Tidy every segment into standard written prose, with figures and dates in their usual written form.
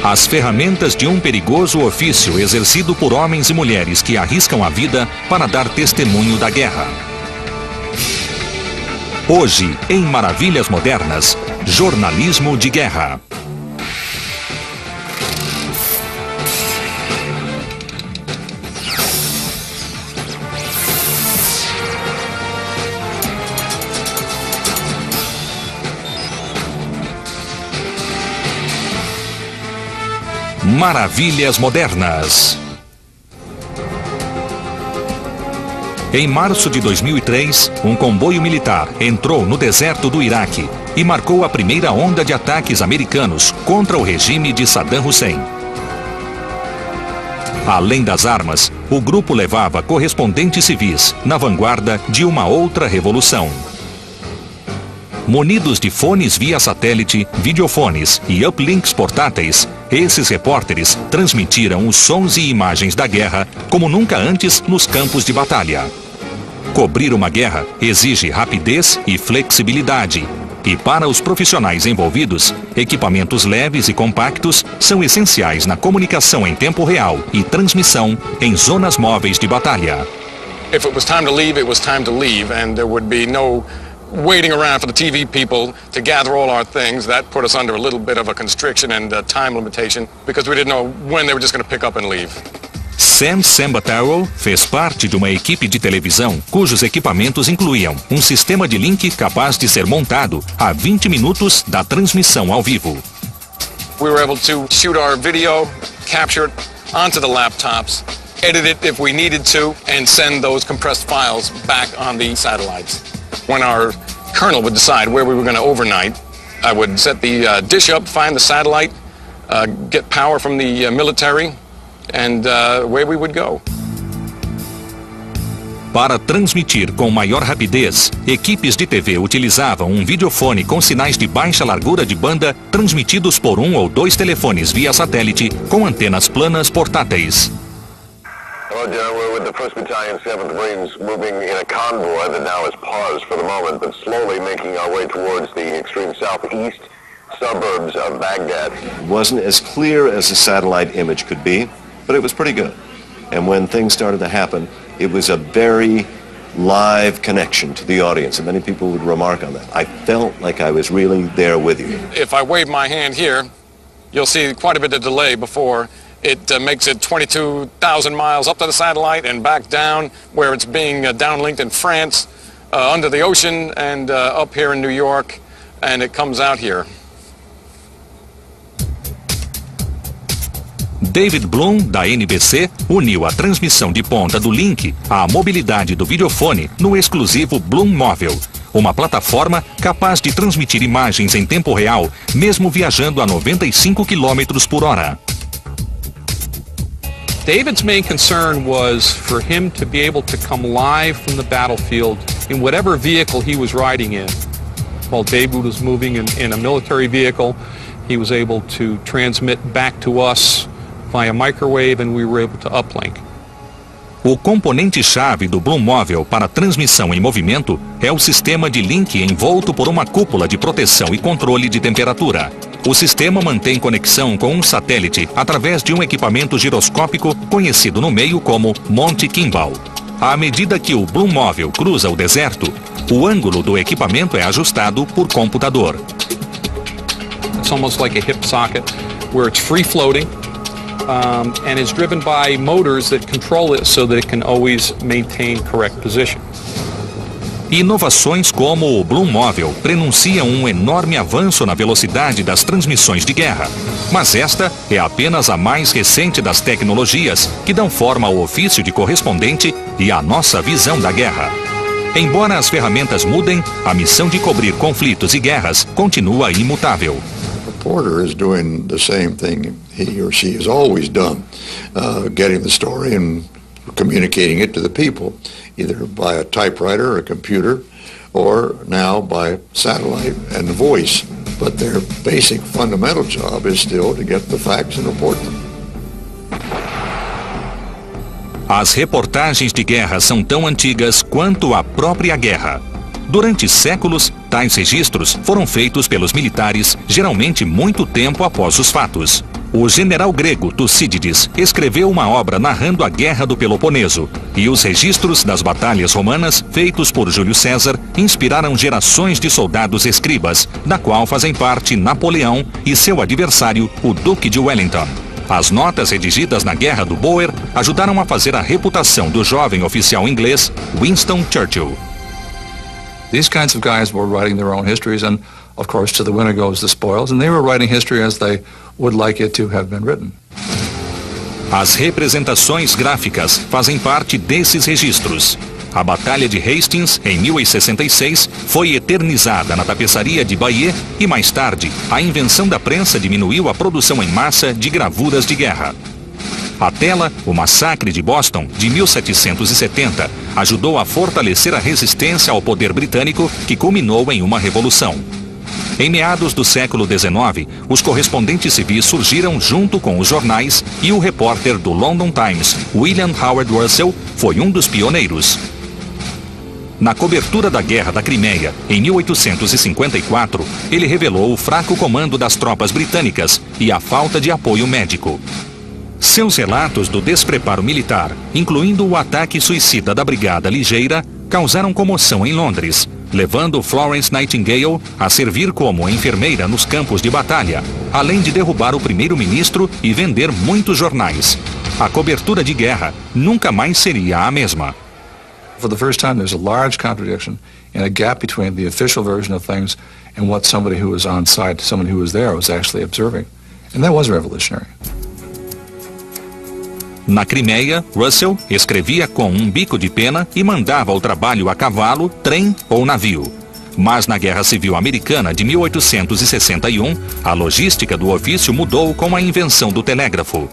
As ferramentas de um perigoso ofício exercido por homens e mulheres que arriscam a vida para dar testemunho da guerra. Hoje, em Maravilhas Modernas, jornalismo de guerra. Maravilhas Modernas. Em março de 2003, um comboio militar entrou no deserto do Iraque e marcou a primeira onda de ataques americanos contra o regime de Saddam Hussein. Além das armas, o grupo levava correspondentes civis na vanguarda de uma outra revolução. Munidos de fones via satélite, videofones e uplinks portáteis, esses repórteres transmitiram os sons e imagens da guerra como nunca antes nos campos de batalha. Cobrir uma guerra exige rapidez e flexibilidade. E para os profissionais envolvidos, equipamentos leves e compactos são essenciais na comunicação em tempo real e transmissão em zonas móveis de batalha. If it was time to leave, it was time to leave, and there would be no waiting around for the TV people to gather all our things. That put us under a little bit of a constriction and a time limitation because we didn't know when they were just going to pick up and leave. Sam Sambataro fez parte de uma equipe de televisão cujos equipamentos incluíam um sistema de link capaz de ser montado a 20 minutos da transmissão ao vivo. We were able to shoot our video, capture it onto the laptops, edit it if we needed to, and send those compressed files back on the satellites. When our colonel would decide where we were going to overnight, I would set the dish up, find the satellite, get power from the military, and where we would go. Para transmitir com maior rapidez, equipes de TV utilizavam um videofone com sinais de baixa largura de banda transmitidos por um ou dois telefones via satélite com antenas planas portáteis. Hello, General. We're with the 1st Battalion, 7th Marines, moving in a convoy that now is paused for the moment, but slowly making our way towards the extreme southeast suburbs of Baghdad. It wasn't as clear as a satellite image could be, but it was pretty good. And when things started to happen, it was a very live connection to the audience, and many people would remark on that. I felt like I was really there with you. If I wave my hand here, you'll see quite a bit of delay before it makes it 22,000 miles up to the satellite and back down where it's being downlinked in France, under the ocean, and up here in New York, and it comes out here. David Bloom, da NBC, uniu a transmissão de ponta do link à mobilidade do videofone no exclusivo Bloom Móvel, uma plataforma capaz de transmitir imagens em tempo real, mesmo viajando a 95 km por hora. David's main concern was for him to be able to come live from the battlefield in whatever vehicle he was riding in. While David was moving in a military vehicle, he was able to transmit back to us via microwave, and we were able to uplink. O componente-chave do Bloom Móvel para transmissão em movimento é o sistema de link envolto por uma cúpula de proteção e controle de temperatura. O sistema mantém conexão com um satélite através de um equipamento giroscópico conhecido no meio como Monte Kimball. À medida que o Bloom Móvel cruza o deserto, o ângulo do equipamento é ajustado por computador. It's almost like a hip socket where it's free floating. And is driven by motors that control it so that it can always maintain correct position. Inovações como o Bloom Móvel prenunciam um enorme avanço na velocidade das transmissões de guerra. Mas esta é apenas a mais recente das tecnologias que dão forma ao ofício de correspondente e à nossa visão da guerra. Embora as ferramentas mudem, a missão de cobrir conflitos e guerras continua imutável. Reporter is doing the same thing he or she has always done, getting the story and communicating it to the people, either by a typewriter or a computer, or now by satellite and voice. But their basic fundamental job is still to get the facts and report them. As reportagens de guerra são tão antigas quanto a própria guerra. Durante séculos, tais registros foram feitos pelos militares, geralmente muito tempo após os fatos. O general grego Tucídides escreveu uma obra narrando a Guerra do Peloponeso, e os registros das batalhas romanas, feitos por Júlio César, inspiraram gerações de soldados escribas, da qual fazem parte Napoleão e seu adversário, o Duque de Wellington. As notas redigidas na Guerra do Boer ajudaram a fazer a reputação do jovem oficial inglês Winston Churchill. These kinds of guys were writing their own histories, and of course to the winner goes the spoils, and they were writing history as they would like it to have been written. As representações gráficas fazem parte desses registros. A Batalha de Hastings, em 1066, foi eternizada na tapeçaria de Bayeux e, mais tarde, a invenção da prensa diminuiu a produção em massa de gravuras de guerra. A tela, o Massacre de Boston, de 1770, ajudou a fortalecer a resistência ao poder britânico, que culminou em uma revolução. Em meados do século XIX, os correspondentes civis surgiram junto com os jornais e o repórter do London Times, William Howard Russell, foi um dos pioneiros. Na cobertura da Guerra da Crimeia, em 1854, ele revelou o fraco comando das tropas britânicas e a falta de apoio médico. Seus relatos do despreparo militar, incluindo o ataque suicida da Brigada Ligeira, causaram comoção em Londres, levando Florence Nightingale a servir como enfermeira nos campos de batalha, além de derrubar o primeiro-ministro e vender muitos jornais. A cobertura de guerra nunca mais seria a mesma. For the first time, there's a large contradiction and a gap between the official version of things and what somebody who was on site, somebody who was there, was actually observing. And that was revolutionary. Na Crimeia, Russell escrevia com um bico de pena e mandava o trabalho a cavalo, trem ou navio. Mas na Guerra Civil Americana de 1861, a logística do ofício mudou com a invenção do telégrafo.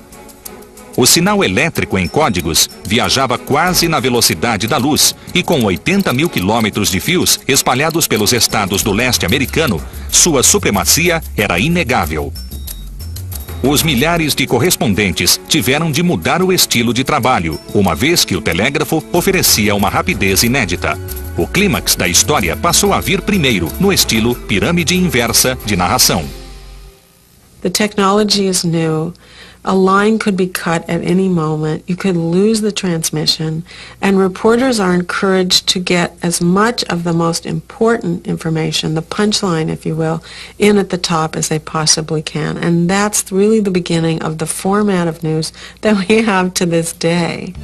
O sinal elétrico em códigos viajava quase na velocidade da luz e com 80 mil quilômetros de fios espalhados pelos estados do leste americano, sua supremacia era inegável. Os milhares de correspondentes tiveram de mudar o estilo de trabalho, uma vez que o telégrafo oferecia uma rapidez inédita. O clímax da história passou a vir primeiro no estilo pirâmide inversa de narração. The technology is new. A line could be cut at any moment. You could lose the transmission. And reporters are encouraged to get as much of the most important information, the punchline, if you will, in at the top as they possibly can. And that's really the beginning of the format of news that we have to this day.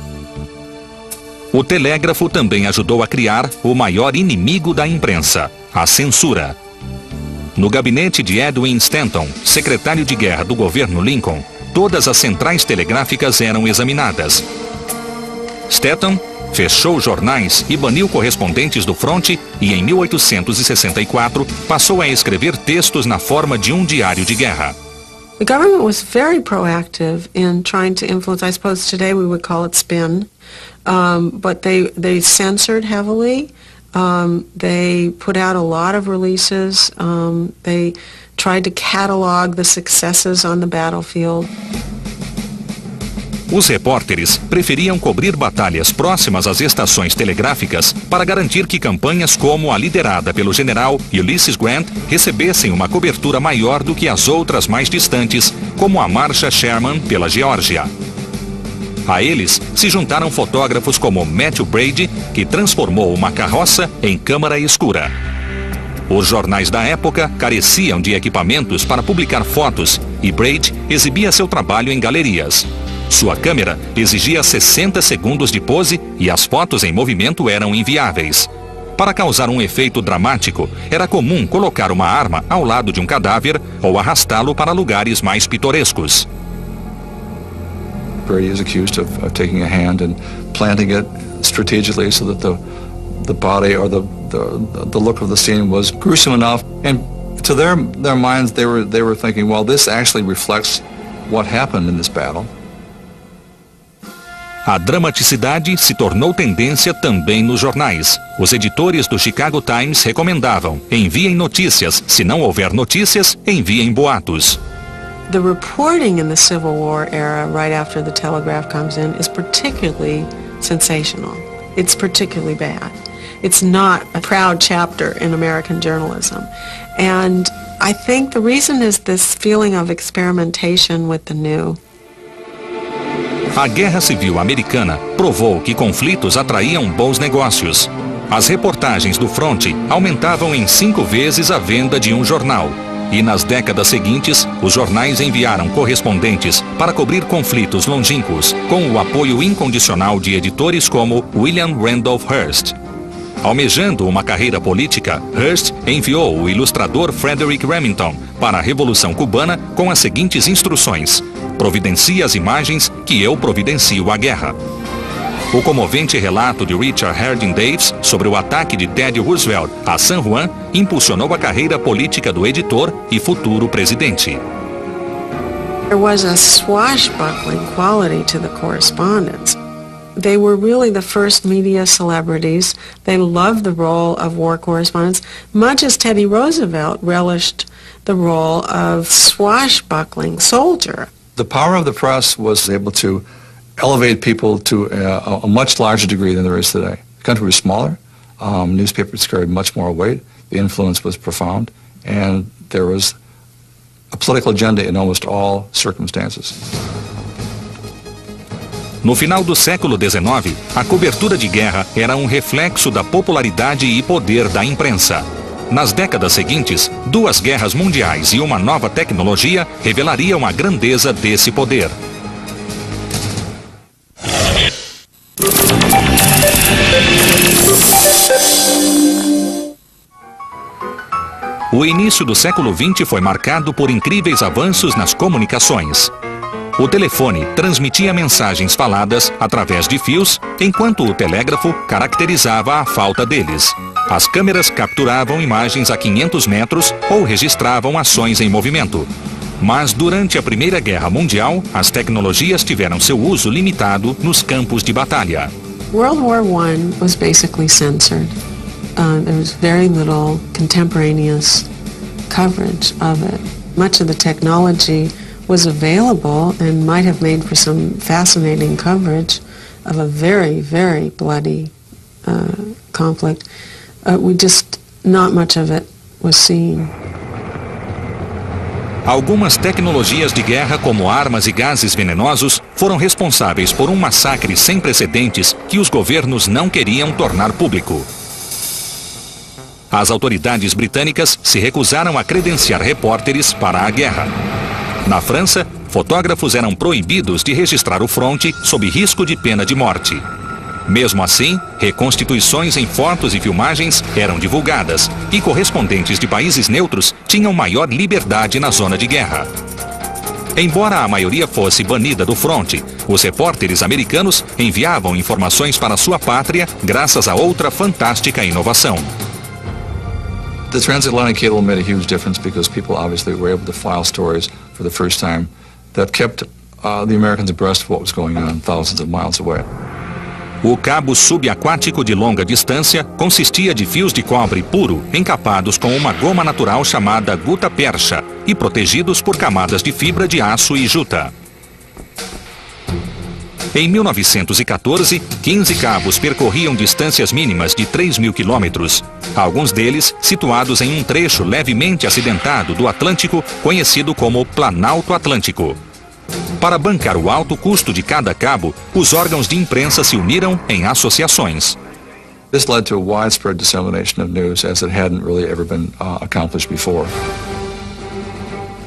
O telégrafo também ajudou a criar o maior inimigo da imprensa, a censura. No gabinete de Edwin Stanton, secretário de guerra do governo Lincoln, todas as centrais telegráficas eram examinadas. Stanton fechou jornais e baniu correspondentes do fronte e, em 1864, passou a escrever textos na forma de um diário de guerra. The government was very proactive in trying to influence. I suppose today we would call it spin, but they censored heavily. They put out a lot of releases. They tried to catalog the successes on the battlefield. Os repórteres preferiam cobrir batalhas próximas às estações telegráficas para garantir que campanhas como a liderada pelo general Ulysses Grant recebessem uma cobertura maior do que as outras mais distantes, como a Marcha Sherman pela Geórgia. A eles se juntaram fotógrafos como Matthew Brady, que transformou uma carroça em câmara escura. Os jornais da época careciam de equipamentos para publicar fotos e Brady exibia seu trabalho em galerias. Sua câmera exigia 60 segundos de pose e as fotos em movimento eram inviáveis. Para causar um efeito dramático, era comum colocar uma arma ao lado de um cadáver ou arrastá-lo para lugares mais pitorescos. Brady is accused of taking a hand and planting it strategically so that the body or the look of the scene was gruesome enough. And to their minds, they were thinking, well, this actually reflects what happened in this battle. A dramaticidade se tornou tendência também nos jornais. Os editores do Chicago Times recomendavam: enviem notícias. Se não houver notícias, enviem boatos. The reporting in the Civil War era, right after the telegraph comes in, is particularly sensational. It's particularly bad. It's not a proud chapter in American journalism. And I think the reason is this feeling of experimentation with the new. A Guerra Civil Americana provou que conflitos atraíam bons negócios. As reportagens do fronte aumentavam em 5 vezes a venda de um jornal. E nas décadas seguintes, os jornais enviaram correspondentes para cobrir conflitos longínquos, com o apoio incondicional de editores como William Randolph Hearst. Almejando uma carreira política, Hearst enviou o ilustrador Frederick Remington para a Revolução Cubana com as seguintes instruções: providencie as imagens que eu providencio a guerra. O comovente relato de Richard Harding Davis sobre o ataque de Teddy Roosevelt a San Juan impulsionou a carreira política do editor e futuro presidente. There was a swashbuckling quality to the correspondence. They were really the first media celebrities. They loved the role of war correspondents, much as Teddy Roosevelt relished the role of swashbuckling soldier. The power of the press was able to elevate people to a much larger degree than there is today. The country was smaller, newspapers carried much more weight, the influence was profound, and there was a political agenda in almost all circumstances. No final do século XIX, a cobertura de guerra era um reflexo da popularidade e poder da imprensa. Nas décadas seguintes, 2 guerras mundiais e uma nova tecnologia revelariam a grandeza desse poder. O início do século XX foi marcado por incríveis avanços nas comunicações. O telefone transmitia mensagens faladas através de fios, enquanto o telégrafo caracterizava a falta deles. As câmeras capturavam imagens a 500 metros ou registravam ações em movimento. Mas durante a Primeira Guerra Mundial, as tecnologias tiveram seu uso limitado nos campos de batalha. World War I was basically censored. There was very little contemporaneous coverage of it. Much of the technology was available and might have made for some fascinating coverage of a very, very bloody conflict. Not much of it was seen. Algumas tecnologias de guerra, como armas e gases venenosos, foram responsáveis por um massacre sem precedentes que os governos não queriam tornar público. As autoridades britânicas se recusaram a credenciar repórteres para a guerra. Na França, fotógrafos eram proibidos de registrar o fronte sob risco de pena de morte. Mesmo assim, reconstituições em fotos e filmagens eram divulgadas e correspondentes de países neutros tinham maior liberdade na zona de guerra. Embora a maioria fosse banida do fronte, os repórteres americanos enviavam informações para sua pátria graças a outra fantástica inovação. The transatlantic cable made a huge difference because people obviously were able to file stories for the first time that kept the Americans abreast of what was going on thousands of miles away. O cabo subaquático de longa distância consistia de fios de cobre puro encapados com uma goma natural chamada gutta-percha e protegidos por camadas de fibra de aço e juta. Em 1914, 15 cabos percorriam distâncias mínimas de 3.000 quilômetros, alguns deles situados em um trecho levemente acidentado do Atlântico, conhecido como Planalto Atlântico. Para bancar o alto custo de cada cabo, os órgãos de imprensa se uniram em associações. This led to a widespread dissemination of news as it hadn't really ever been accomplished before.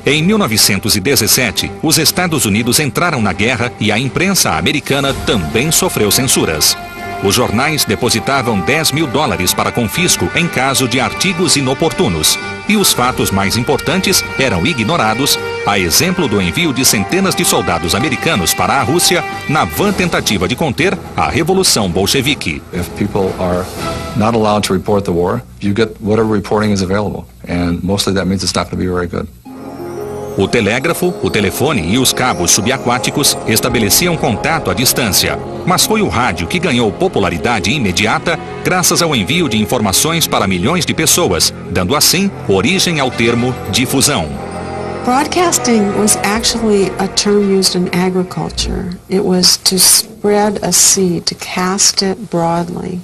Em 1917, os Estados Unidos entraram na guerra e a imprensa americana também sofreu censuras. Os jornais depositavam $10 mil para confisco em caso de artigos inoportunos. E os fatos mais importantes eram ignorados, a exemplo do envio de centenas de soldados americanos para a Rússia na vã tentativa de conter a Revolução Bolchevique. If people are not allowed to report the war, you get whatever reporting is available. And mostly that means it's not going to be very good. O telégrafo, o telefone e os cabos subaquáticos estabeleciam contato à distância, mas foi o rádio que ganhou popularidade imediata graças ao envio de informações para milhões de pessoas, dando assim origem ao termo difusão. Broadcasting was actually a term used in agriculture. It was to spread a seed, to cast it broadly.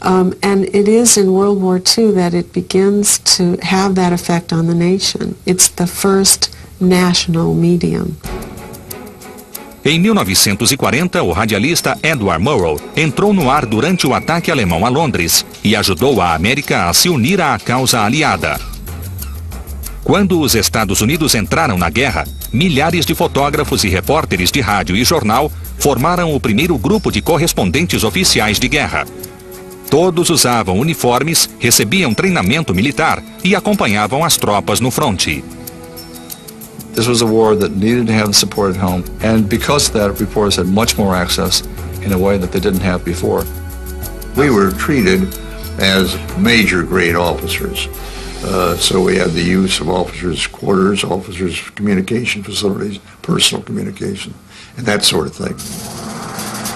And it is in World War II that it begins to have that effect on the nation. It's the first national medium. Em 1940, o radialista Edward Murrow entrou no ar durante o ataque alemão a Londres e ajudou a América a se unir à causa aliada. Quando os Estados Unidos entraram na guerra, milhares de fotógrafos e repórteres de rádio e jornal formaram o primeiro grupo de correspondentes oficiais de guerra. Todos usavam uniformes, recebiam treinamento militar e acompanhavam as tropas no fronte. This was a war that needed to have the support at home, and because of that, reporters had much more access in a way that they didn't have before. We were treated as major grade officers. So we had the use of officers' quarters, officers' communication facilities, personal communication, and that sort of thing.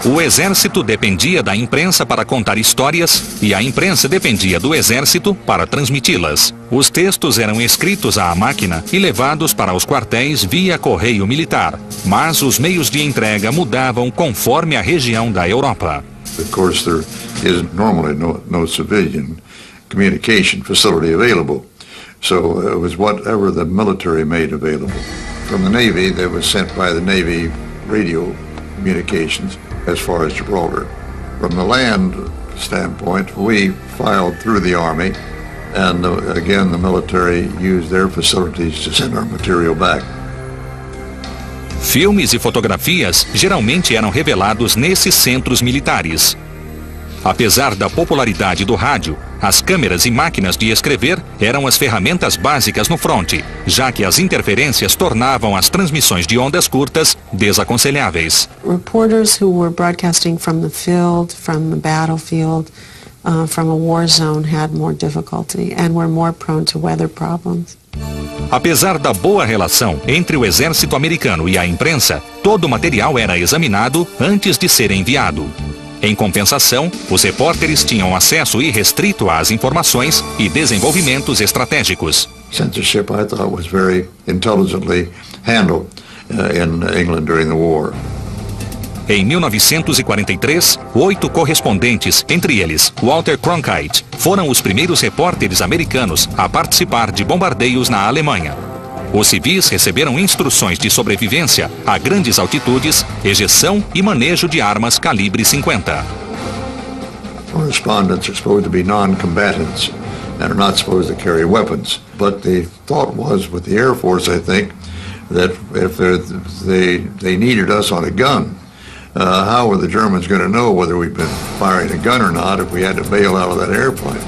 O exército dependia da imprensa para contar histórias e a imprensa dependia do exército para transmiti-las. Os textos eram escritos à máquina e levados para os quartéis via correio militar, mas os meios de entrega mudavam conforme a região da Europa. Of course, there is normally no civilian communication facility available, so it was whatever the military made available. From the Navy, they was sent by the Navy radio communications as far as Gibraltar. From the land standpoint, we filed through the Army, and again, the military used their facilities to send our material back. Filmes e fotografias geralmente eram revelados nesses centros militares. Apesar da popularidade do rádio, as câmeras e máquinas de escrever eram as ferramentas básicas no fronte, já que as interferências tornavam as transmissões de ondas curtas desaconselháveis. Reporters who were broadcasting from the field, from the battlefield, from a war zone had more difficulty and were more prone to weather problems. Apesar da boa relação entre o exército americano e a imprensa, todo o material era examinado antes de ser enviado. Em compensação, os repórteres tinham acesso irrestrito às informações e desenvolvimentos estratégicos. Censorship, I thought, was very intelligently handled in England during the war. Em 1943, 8 correspondentes, entre eles Walter Cronkite, foram os primeiros repórteres americanos a participar de bombardeios na Alemanha. Os civis receberam instruções de sobrevivência a grandes altitudes, ejeção e manejo de armas calibre 50. Correspondents are supposed to be non-combatants and are not supposed to carry weapons. But the thought was with the Air Force, I think, that if they needed us on a gun, how were the Germans going to know whether we'd been firing a gun or not if we had to bail out of that airplane?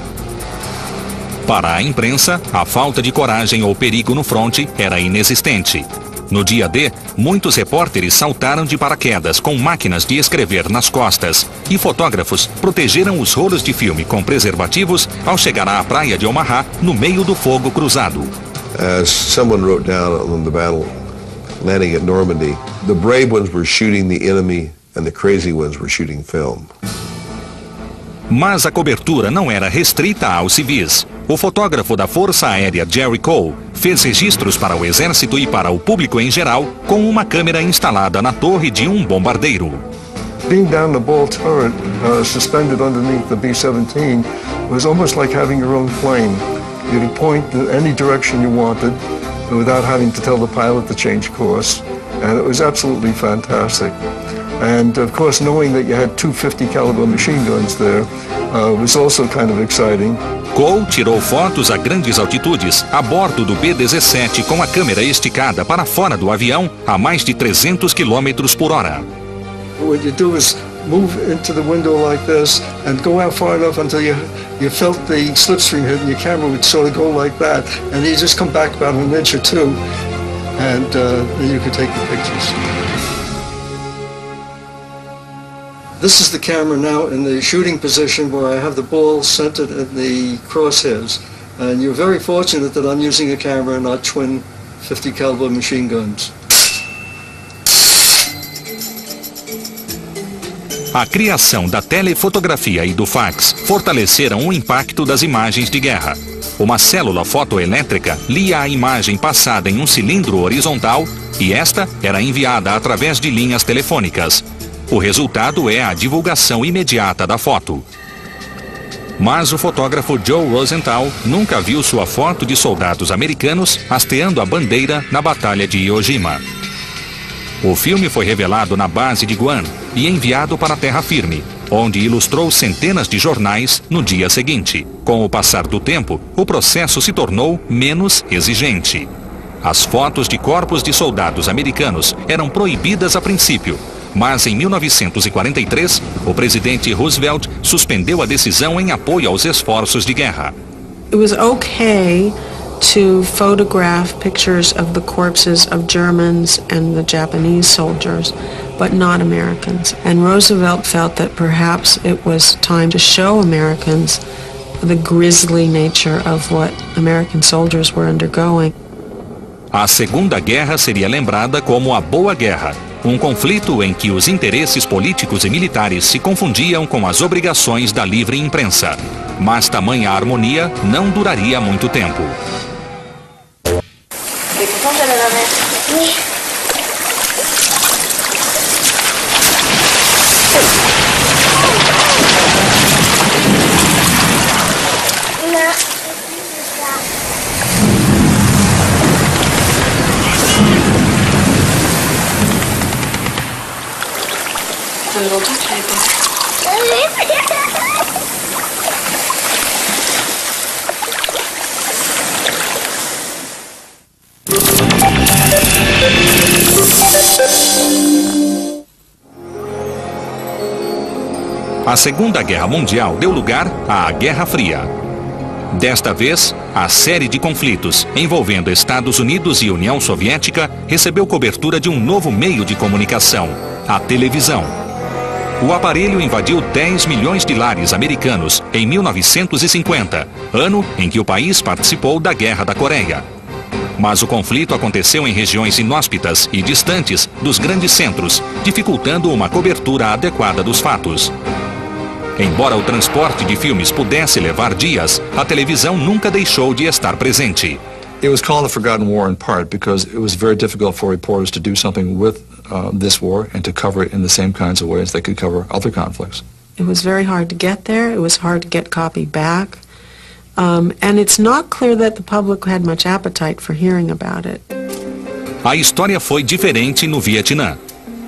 Para a imprensa, a falta de coragem ou perigo no fronte era inexistente. No dia D, muitos repórteres saltaram de paraquedas com máquinas de escrever nas costas e fotógrafos protegeram os rolos de filme com preservativos ao chegar à praia de Omaha no meio do fogo cruzado. As someone wrote down on the battle landing at Normandy, the brave ones were shooting the enemy and the crazy ones were shooting film. Mas a cobertura não era restrita aos civis. O fotógrafo da Força Aérea Jerry Cole fez registros para o exército e para o público em geral com uma câmera instalada na torre de um bombardeiro. Being down the ball turret, suspended underneath the B-17, was almost like having your own plane. You could point in any direction you wanted without having to tell the pilot to change course, and it was absolutely fantastic. And of course, knowing that you had two 50 caliber machine guns there was also kind of exciting. Cole tirou fotos a grandes altitudes a bordo do B-17 com a câmera esticada para fora do avião a mais de 300 km por hora. What you do is move into the window like this and go out far enough until you felt the slipstream hit and your camera would sort of go like that, and you just come back about an inch or two and then you could take the pictures. This is the camera now in the shooting position where I have the ball centered in the crosshairs. And you're very fortunate that I'm using a camera and not twin 50 caliber machine guns. A criação da telefotografia e do fax fortaleceram o impacto das imagens de guerra. Uma célula fotoelétrica lia a imagem passada em um cilindro horizontal e esta era enviada através de linhas telefônicas. O resultado é a divulgação imediata da foto. Mas o fotógrafo Joe Rosenthal nunca viu sua foto de soldados americanos hasteando a bandeira na Batalha de Iwo Jima. O filme foi revelado na base de Guam e enviado para a terra firme, onde ilustrou centenas de jornais no dia seguinte. Com o passar do tempo, o processo se tornou menos exigente. As fotos de corpos de soldados americanos eram proibidas a princípio, mas em 1943, o presidente Roosevelt suspendeu a decisão em apoio aos esforços de guerra. It was okay to photograph pictures of the corpses of Germans and the Japanese soldiers, but not Americans. And Roosevelt felt that perhaps it was time to show Americans the grisly nature of what American soldiers were undergoing. A Segunda Guerra seria lembrada como a Boa Guerra, um conflito em que os interesses políticos e militares se confundiam com as obrigações da livre imprensa. Mas tamanha harmonia não duraria muito tempo. A Segunda Guerra Mundial deu lugar à Guerra Fria. Desta vez, a série de conflitos envolvendo Estados Unidos e União Soviética recebeu cobertura de um novo meio de comunicação, a televisão. O aparelho invadiu 10 milhões de lares americanos em 1950, ano em que o país participou da Guerra da Coreia. Mas o conflito aconteceu em regiões inóspitas e distantes dos grandes centros, dificultando uma cobertura adequada dos fatos. Embora o transporte de filmes pudesse levar dias, a televisão nunca deixou de estar presente. It was called the Forgotten War in part because it was very difficult for reporters to do something with this war and to cover it in the same kinds of ways they could cover other conflicts. It was very hard to get there. It was hard to get copy back. And it's not clear that the public had much appetite for hearing about it. A história foi diferente no Vietnã.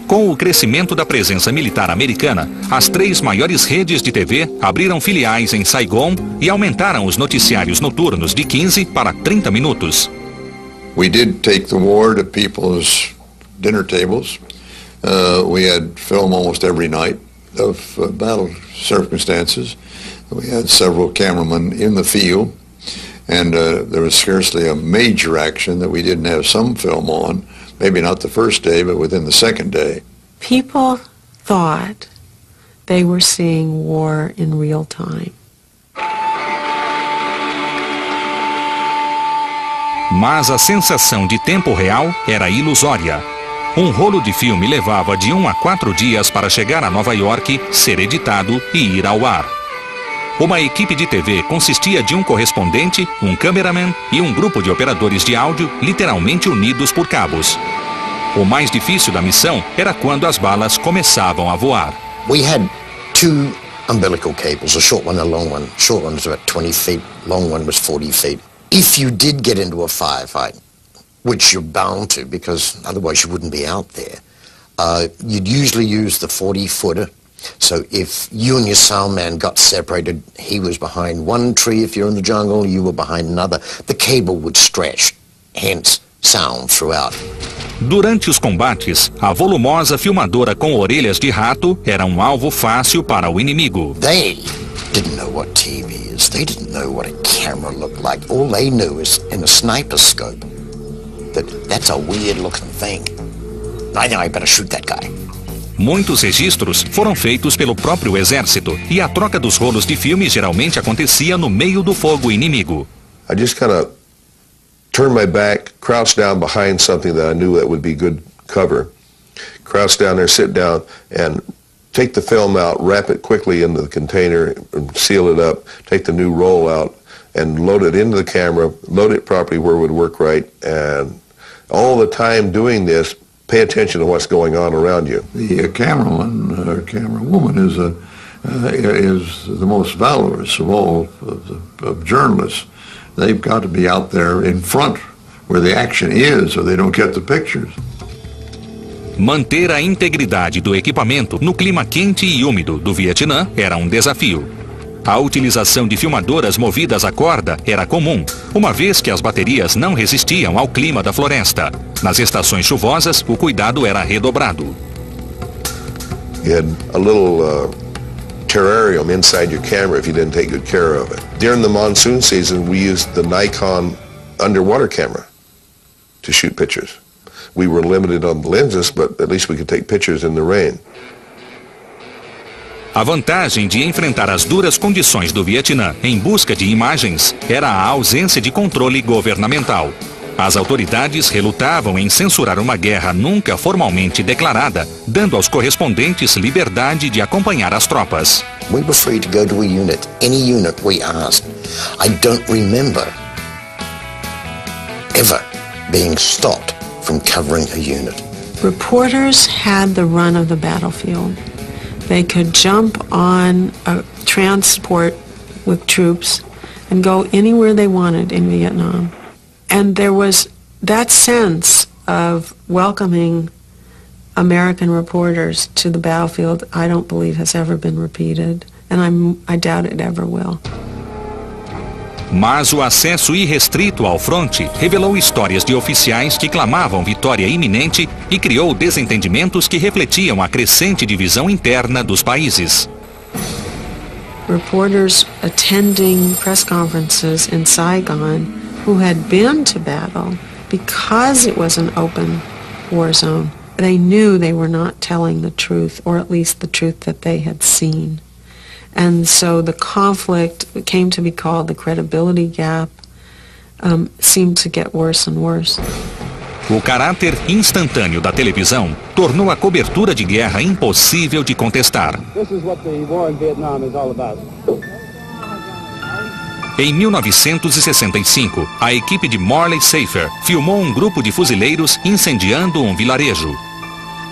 Com o crescimento da presença militar americana, as 3 maiores redes de TV abriram filiais em Saigon e aumentaram os noticiários noturnos de 15 para 30 minutos. We did take the war to people's dinner tables. We had film almost every night of battle circumstances. We had several cameramen in the field, and there was scarcely a major action that we didn't have some film on. Maybe not the first day, but within the second day. People thought they were seeing war in real time. Mas a sensação de tempo real era ilusória. Um rolo de filme levava de 1 a 4 dias para chegar a Nova York, ser editado e ir ao ar. Uma equipe de TV consistia de um correspondente, um cameraman e um grupo de operadores de áudio literalmente unidos por cabos. O mais difícil da missão era quando as balas começavam a voar. We had 2 umbilical cables, a short one and a long one. Short one was about 20 feet, long one was 40 feet. If you did get into a firefight, which you're bound to because otherwise you wouldn't be out there, you'd usually use the 40-footer. So if you and your sound man got separated, he was behind one tree if you're in the jungle, you were behind another. The cable would stretch, hence sound throughout. Durante os combates, a volumosa filmadora com orelhas de rato era um alvo fácil para o inimigo. They didn't know what TV is. They didn't know what a camera looked like. All they knew is in a sniper scope that's a weird looking thing. I think I better shoot that guy. Muitos registros foram feitos pelo próprio exército e a troca dos rolos de filme geralmente acontecia no meio do fogo inimigo. I just kind of turned my back, crouched down behind something that I knew that would be good cover. Crouch down there, sit down, and take the film out, wrap it quickly into the container, and seal it up, take the new roll out, and load it into the camera, load it properly where it would work right, and all the time doing this, pay attention to what's going on around you. The cameraman or camerawoman is is the most valorous of all of journalists. They've got to be out there in front where the action is, or they don't get the pictures. Manter a integridade do equipamento no clima quente e úmido do Vietnã era um desafio. A utilização de filmadoras movidas a corda era comum, uma vez que as baterias não resistiam ao clima da floresta. Nas estações chuvosas, o cuidado era redobrado. You had a little terrarium inside your camera if you didn't take good care of it. During the monsoon season, we used the Nikon underwater camera to shoot pictures. We were limited on the lenses, but at least we could take pictures in the rain. A vantagem de enfrentar as duras condições do Vietnã em busca de imagens era a ausência de controle governamental. As autoridades relutavam em censurar uma guerra nunca formalmente declarada, dando aos correspondentes liberdade de acompanhar as tropas. We were free to go to a unit, any unit we asked. I don't remember ever being stopped from covering a unit. Reporters had the run of the battlefield. They could jump on a transport with troops and go anywhere they wanted in Vietnam. And there was that sense of welcoming American reporters to the battlefield, I don't believe has ever been repeated, and I doubt it ever will. Mas o acesso irrestrito ao fronte revelou histórias de oficiais que clamavam vitória iminente e criou desentendimentos que refletiam a crescente divisão interna dos países. Reporters attending press conferences in Saigon who had been to battle, because it was an open war zone, they knew they were not telling the truth, or at least the truth that they had seen. And so the conflict came to be called the credibility gap, seemed to get worse and worse. O caráter instantâneo da televisão tornou a cobertura de guerra impossível de contestar. This is what the war in Vietnam is all about. Em 1965, a equipe de Morley Safer filmou um grupo de fuzileiros incendiando um vilarejo.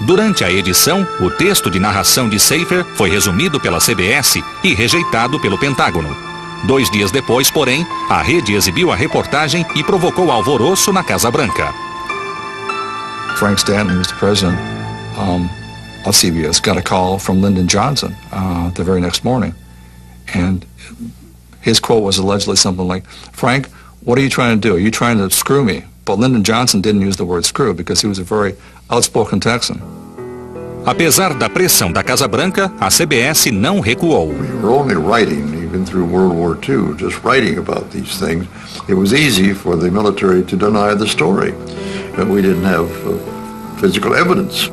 Durante a edição, o texto de narração de Safer foi resumido pela CBS e rejeitado pelo Pentágono. 2 dias depois, porém, a rede exibiu a reportagem e provocou alvoroço na Casa Branca. Frank Stanton, who's the president of CBS, got a call from Lyndon Johnson the very next morning. And his quote was allegedly something like, "Frank, what are you trying to do? Are you trying to screw me?" But Lyndon Johnson didn't use the word screw because he was a very outspoken Texan. Apesar da pressão da Casa Branca, a CBS não recuou. We were only writing, even through World War II, just writing about these things. It was easy for the military to deny the story. We didn't have physical evidence.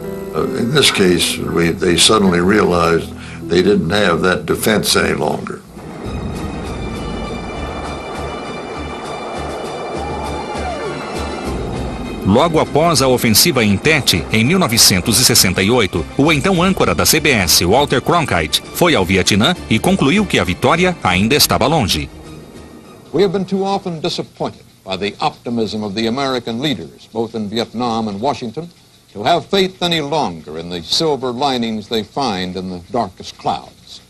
In this case, they suddenly realized they didn't have that defense any longer. Logo após a ofensiva em Tet, em 1968, o então âncora da CBS, Walter Cronkite, foi ao Vietnã e concluiu que a vitória ainda estava longe. We have been too often disappointed by the optimism of the American leaders, both in Vietnam and Washington, to have faith any longer in the silver linings they find in the darkest clouds.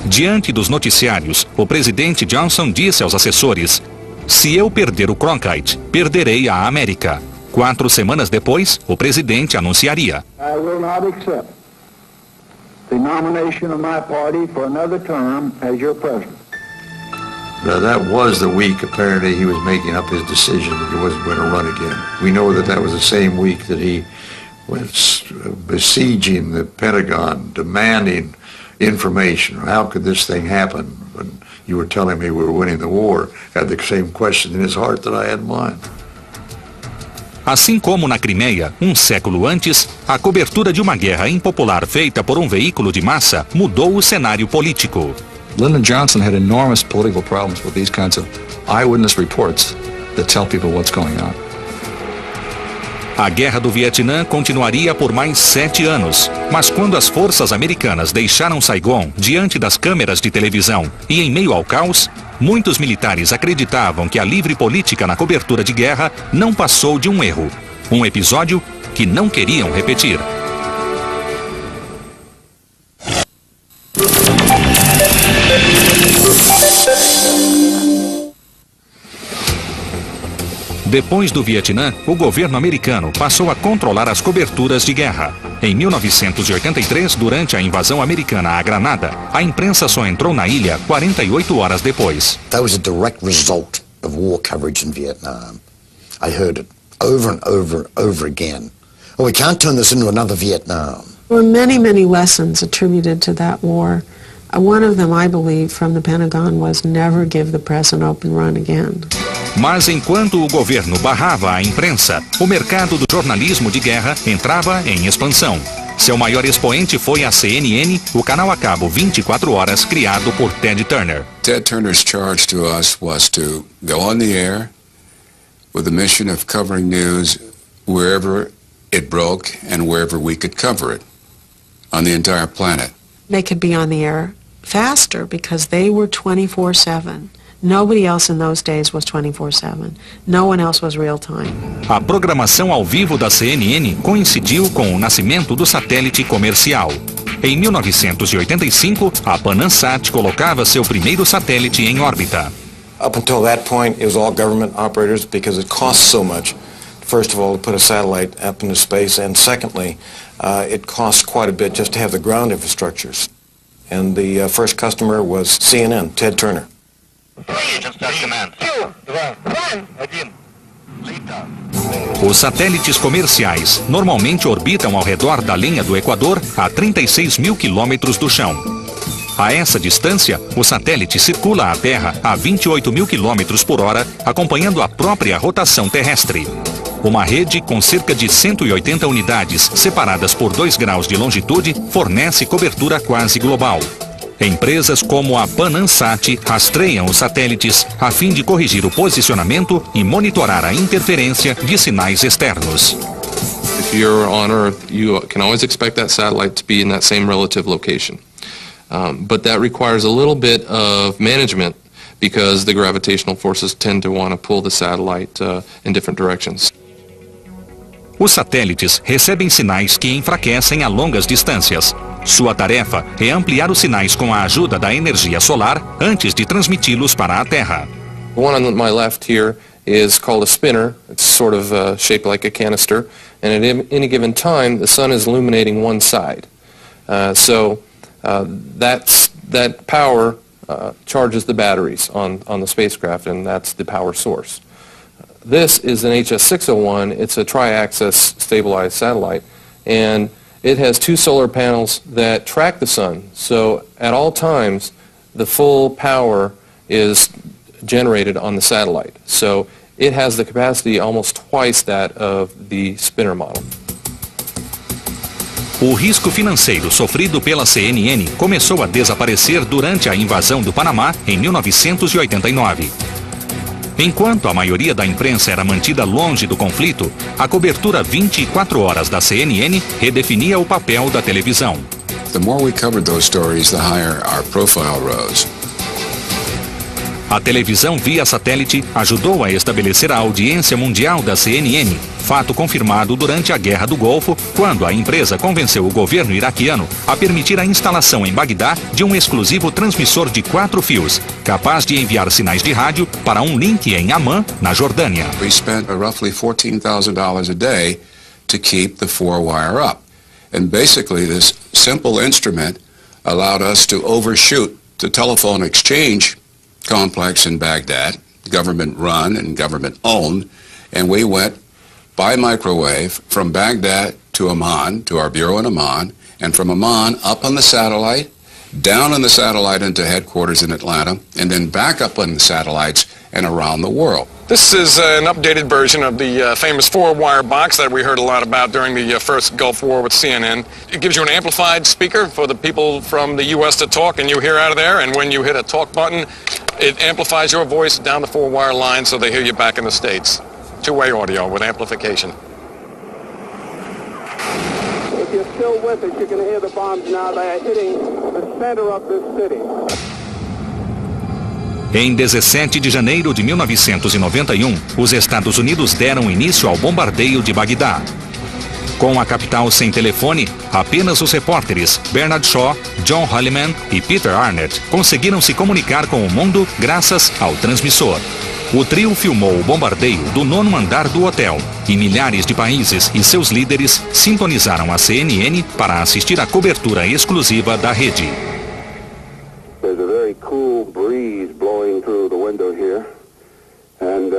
Diante dos noticiários, o presidente Johnson disse aos assessores: "Se eu perder o Cronkite, perderei a América." 4 semanas depois, o presidente anunciaria: I will not accept the nomination of my party for another term as your president. That was the week, apparently, he was making up his decision that he wasn't going to run again. We know that was the same week that he was besieging the Pentagon, demanding information. How could this thing happen? When you were telling me we were winning the war, had the same question in his heart that I had in mine. Assim como na Crimeia, um século antes, a cobertura de uma guerra impopular feita por um veículo de massa mudou o cenário político. Lyndon Johnson had enormous political problems with these kinds of eyewitness reports that tell people what's going on. A Guerra do Vietnã continuaria por mais 7 anos, mas quando as forças americanas deixaram Saigon diante das câmeras de televisão e em meio ao caos, muitos militares acreditavam que a livre política na cobertura de guerra não passou de um erro, um episódio que não queriam repetir. Depois do Vietnã, o governo americano passou a controlar as coberturas de guerra. Em 1983, durante a invasão americana à Granada, a imprensa só entrou na ilha 48 horas depois. That was a direct result of war coverage in Vietnam. I heard it over and over and over again. Oh, we can't turn this into another Vietnam. There were many, many lessons attributed to that war. One of them, I believe, from the Pentagon was never give the press an open run again. Mas enquanto o governo barrava a imprensa, o mercado do jornalismo de guerra entrava em expansão. Seu maior expoente foi a CNN, o canal a cabo 24 horas criado por Ted Turner. Ted Turner's charge to us was to go on the air with the mission of covering news wherever it broke and wherever we could cover it on the entire planet. They could be on the air faster because they were 24/7. Nobody else in those days was 24/7. No one else was real time. A programação ao vivo da CNN coincidiu com o nascimento do satélite comercial. Em 1985, a PanAmSat colocava seu primeiro satélite em órbita. Up until that point, it was all government operators because it costs so much. First of all, to put a satellite up into space, and secondly, it costs quite a bit just to have the ground infrastructures. And the first customer was CNN, Ted Turner. Os satélites comerciais normalmente orbitam ao redor da linha do Equador a 36 mil quilômetros do chão. A essa distância, o satélite circula a Terra a 28 mil quilômetros por hora, acompanhando a própria rotação terrestre. Uma rede com cerca de 180 unidades, separadas por 2 graus de longitude, fornece cobertura quase global. Empresas como a PanAmSat rastreiam os satélites a fim de corrigir o posicionamento e monitorar a interferência de sinais externos. If you're on Earth, you can always expect that satellite to be in that same relative location. But that requires a little bit of management because the gravitational forces tend to want to pull the satellite in different directions. Os satélites recebem sinais que enfraquecem a longas distâncias. Sua tarefa é ampliar os sinais com a ajuda da energia solar antes de transmiti-los para a Terra. The one on my left here is called a spinner. It's sort of shaped like a canister, and at any given time, the sun is illuminating one side. That power charges the batteries on the spacecraft, and that's the power source. This is an HS-601. It's a tri-axis stabilized satellite, and it has 2 solar panels that track the sun. So at all times, the full power is generated on the satellite. So it has the capacity almost twice that of the spinner model. O risco financeiro sofrido pela CNN começou a desaparecer durante a invasão do Panamá em 1989. Enquanto a maioria da imprensa era mantida longe do conflito, a cobertura 24 horas da CNN redefinia o papel da televisão. The more we covered those stories, the higher our profile rose. A televisão via satélite ajudou a estabelecer a audiência mundial da CNN, fato confirmado durante a Guerra do Golfo, quando a empresa convenceu o governo iraquiano a permitir a instalação em Bagdá de um exclusivo transmissor de 4 fios, capaz de enviar sinais de rádio para um link em Amman, na Jordânia. We spent roughly $14,000 a day to keep the 4-wire up. And basically this simple instrument allowed us to overshoot the telephone exchange complex in Baghdad, government run and government owned, and we went by microwave from Baghdad to Amman, to our bureau in Amman, and from Amman up on the satellite, down on the satellite into headquarters in Atlanta, and then back up on the satellites and around the world. This is an updated version of the famous 4-wire box that we heard a lot about during the first Gulf War with CNN. It gives you an amplified speaker for the people from the U.S. to talk, and you hear out of there, and when you hit a talk button, it amplifies your voice down the 4-wire line so they hear you back in the States. 2-way audio with amplification. If you're still with us, you can hear the bombs now. They are hitting the center of this city. Em 17 de janeiro de 1991, os Estados Unidos deram início ao bombardeio de Bagdá. Com a capital sem telefone, apenas os repórteres Bernard Shaw, John Holliman e Peter Arnett conseguiram se comunicar com o mundo graças ao transmissor. o trio filmou o bombardeio do 9º andar do hotel e milhares de países e seus líderes sintonizaram a CNN para assistir à cobertura exclusiva da rede. There's a very cool breeze blowing through the window here, and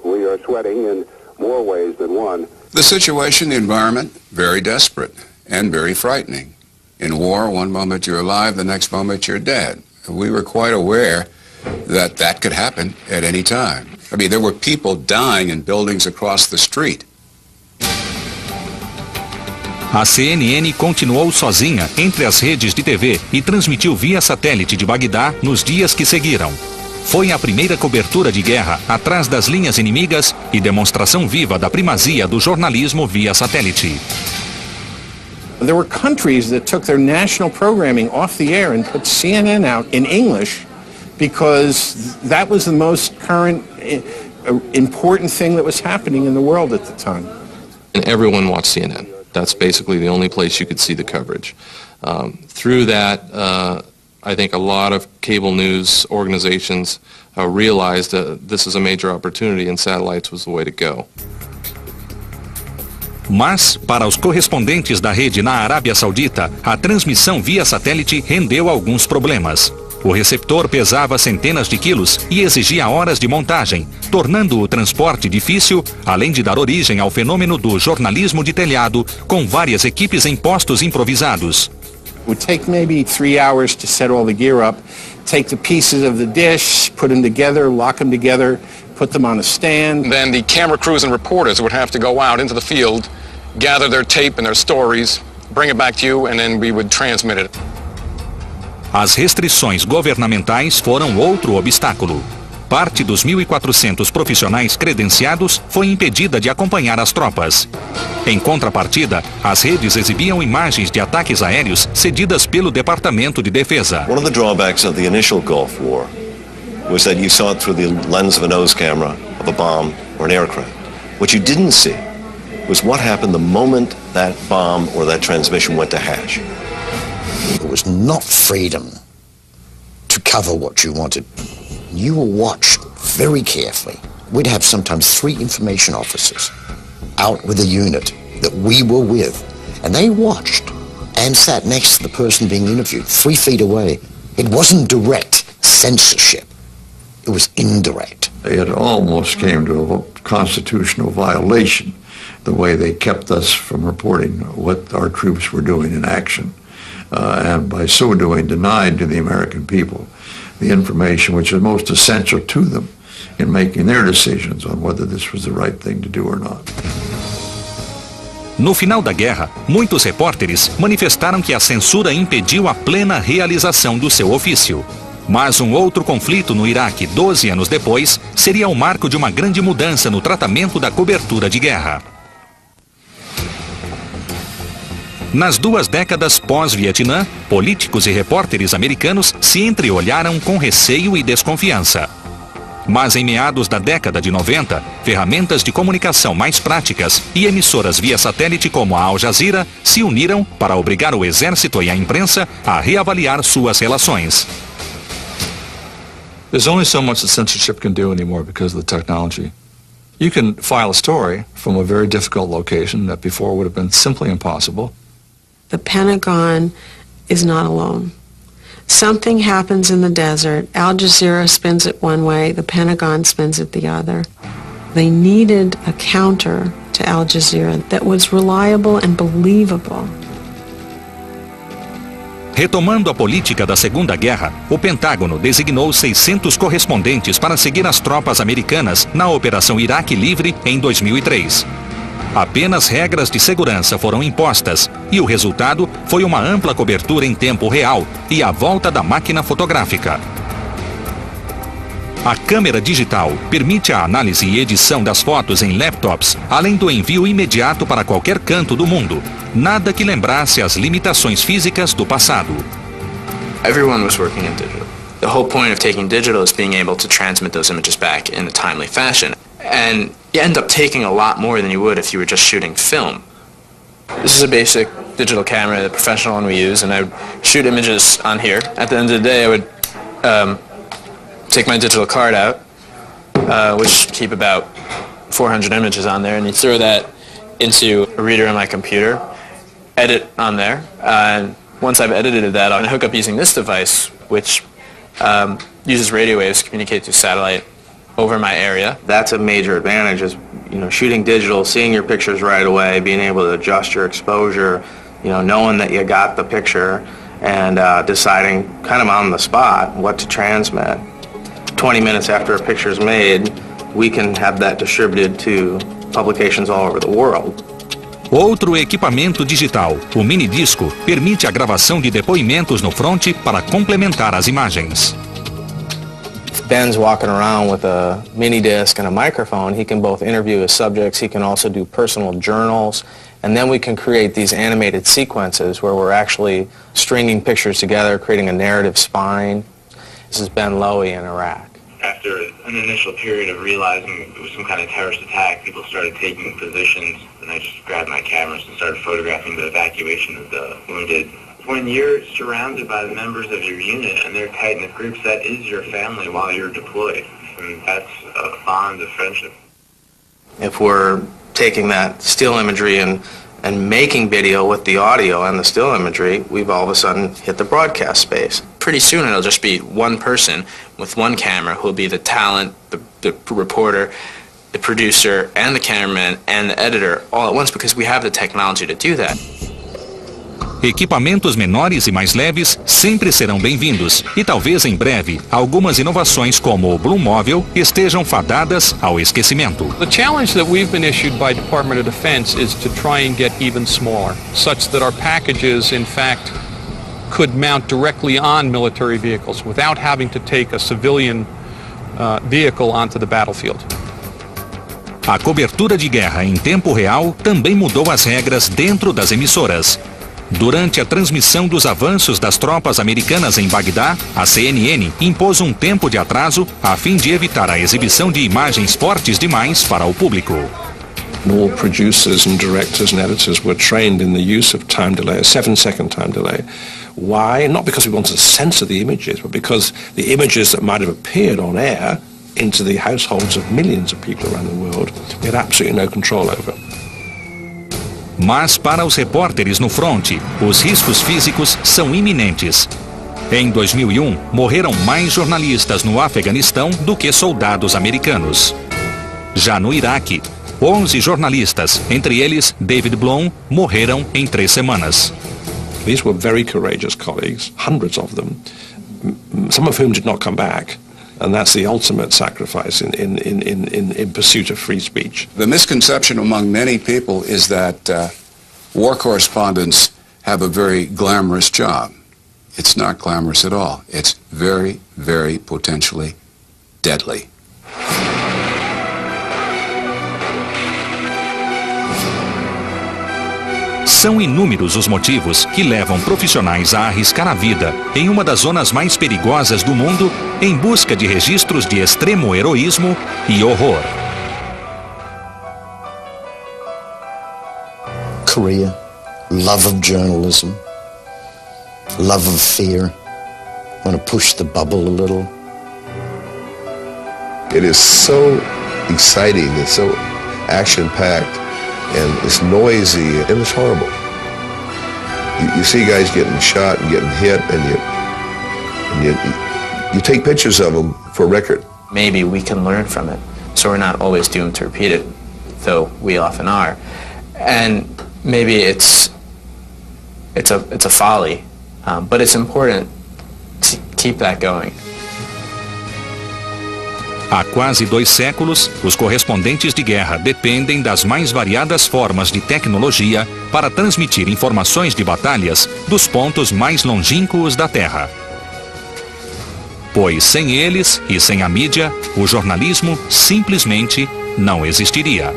we are sweating in more ways than one. The situation, the environment, very desperate and very frightening. In war, one moment you're alive, the next moment you're dead. We were quite aware that that could happen at any time. I mean, there were people dying in buildings across the street. A CNN continuou sozinha entre as redes de TV e transmitiu via satélite de Bagdá nos dias que seguiram. Foi a primeira cobertura de guerra atrás das linhas inimigas e demonstração viva da primazia do jornalismo via satélite. There were countries that took their national programming off the air and put CNN out in English because that was the most current, important thing that was happening in the world at the time. And everyone watched CNN. That's basically the only place you could see the coverage. Through that, I think a lot of cable news organizations realized that this is a major opportunity and satellites was the way to go. Mas, para os correspondentes da rede na Arábia Saudita, a transmissão via satélite rendeu alguns problemas. O receptor pesava centenas de quilos e exigia horas de montagem, tornando o transporte difícil, além de dar origem ao fenômeno do jornalismo de telhado, com várias equipes em postos improvisados. It would take maybe 3 hours to set all the gear up, take the pieces of the dish, put them together, lock them together, put them on a stand. Then the camera crews and reporters would have to go out into the field, gather their tape and their stories, bring it back to you, and then we would transmit it. As restrições governamentais foram outro obstáculo. Parte dos 1.400 profissionais credenciados foi impedida de acompanhar as tropas. Em contrapartida, as redes exibiam imagens de ataques aéreos cedidas pelo Departamento de Defesa. One of the drawbacks of the initial Gulf War was that you saw it through the lens of a nose camera, of a bomb, or an aircraft. What you didn't see was what happened the moment that bomb or that transmission went to hash. It was not freedom to cover what you wanted. You were watched very carefully. We'd have sometimes 3 information officers out with a unit that we were with, and they watched and sat next to the person being interviewed 3 feet away. It wasn't direct censorship. It was indirect. It almost came to a constitutional violation, the way they kept us from reporting what our troops were doing in action. And by so doing, denied to the American people the information which is most essential to them in making their decisions on whether this was the right thing to do or not. No final da guerra, muitos repórteres manifestaram que a censura impediu a plena realização do seu ofício. Mas um outro conflito no Iraque, 12 anos depois, seria o marco de uma grande mudança no tratamento da cobertura de guerra. Nas 2 décadas pós-Vietnã, políticos e repórteres americanos se entreolharam com receio e desconfiança. Mas em meados da década de 90, ferramentas de comunicação mais práticas e emissoras via satélite como a Al Jazeera se uniram para obrigar o exército e a imprensa a reavaliar suas relações. There's only so much that censorship can do anymore because of the technology. You can file a story from a very difficult location that before would have been simply impossible. The Pentagon is not alone. Something happens in the desert. Al Jazeera spins it one way, the Pentagon spins it the other. They needed a counter to Al Jazeera that was reliable and believable. Retomando a política da Segunda Guerra, o Pentágono designou 600 correspondentes para seguir as tropas americanas na Operação Iraque Livre em 2003. Apenas regras de segurança foram impostas e o resultado foi uma ampla cobertura em tempo real e a volta da máquina fotográfica. A câmera digital permite a análise e edição das fotos em laptops, além do envio imediato para qualquer canto do mundo. Nada que lembrasse as limitações físicas do passado. Everyone was working in digital. The whole point of taking digital is being able to transmit those images back in a timely fashion. And you end up taking a lot more than you would if you were just shooting film. This is a basic digital camera, the professional one we use, and I would shoot images on here. At the end of the day, I would take my digital card out, which keep about 400 images on there, and you throw that into a reader on my computer, edit on there, and once I've edited that, I'll hook up using this device, which uses radio waves to communicate to satellite over my area. That's a major advantage, is shooting digital, seeing your pictures right away, being able to adjust your exposure, knowing that you got the picture, and deciding kind of on the spot what to transmit. 20 minutes after a picture is made, we can have that distributed to publications all over the world. Outro equipamento digital, o minidisco, permite a gravação de depoimentos no fronte para complementar as imagens. If Ben's walking around with a mini disc and a microphone, he can both interview his subjects, he can also do personal journals, and then we can create these animated sequences where we're actually stringing pictures together, creating a narrative spine. This is Ben Lowy in Iraq. After an initial period of realizing it was some kind of terrorist attack, people started taking positions, and I just grabbed my cameras and started photographing the evacuation of the wounded. When you're surrounded by the members of your unit and they're tight-knit groups, that is your family while you're deployed, and that's a bond of friendship. If we're taking that still imagery and making video with the audio and the still imagery, we've all of a sudden hit the broadcast space. Pretty soon it'll just be one person with one camera who will be the talent, the reporter, the producer, and the cameraman, and the editor all at once, because we have the technology to do that. Equipamentos menores e mais leves sempre serão bem-vindos e talvez em breve algumas inovações como o Blue Móvel estejam fadadas ao esquecimento. The challenge that we've been issued by Department of Defense is to try and get even smaller, such that our packages in fact could mount directly on military vehicles without having to take a civilian vehicle onto the battlefield. A cobertura de guerra em tempo real também mudou as regras dentro das emissoras. Durante a transmissão dos avanços das tropas americanas em Bagdá, a CNN impôs um tempo de atraso a fim de evitar a exibição de imagens fortes demais para o público. All producers and directors and editors were trained in the use of time delay, a 7-second time delay. Why? Not because we wanted to censor the images, but because the images that might have appeared on air into the households of millions of people around the world, we had absolutely no control over. Mas para os repórteres no fronte, os riscos físicos são iminentes. Em 2001, morreram mais jornalistas no Afeganistão do que soldados americanos. Já no Iraque, 11 jornalistas, entre eles David Blum, morreram em 3 semanas. These were very courageous colleagues, hundreds of them, some of whom did not come back. And that's the ultimate sacrifice in pursuit of free speech. The misconception among many people is that war correspondents have a very glamorous job. It's not glamorous at all. It's very, very potentially deadly. São inúmeros os motivos que levam profissionais a arriscar a vida em uma das zonas mais perigosas do mundo em busca de registros de extremo heroísmo e horror. Career, love of journalism, love of fear, want to push the bubble a little. It is so exciting, it's so action-packed, and it's noisy, and it's horrible. You see guys getting shot and getting hit, and you take pictures of them for record. Maybe we can learn from it, so we're not always doomed to repeat it, though we often are. And maybe it's a folly, but it's important to keep that going. Há quase 2 séculos, os correspondentes de guerra dependem das mais variadas formas de tecnologia para transmitir informações de batalhas dos pontos mais longínquos da Terra. Pois sem eles e sem a mídia, o jornalismo simplesmente não existiria.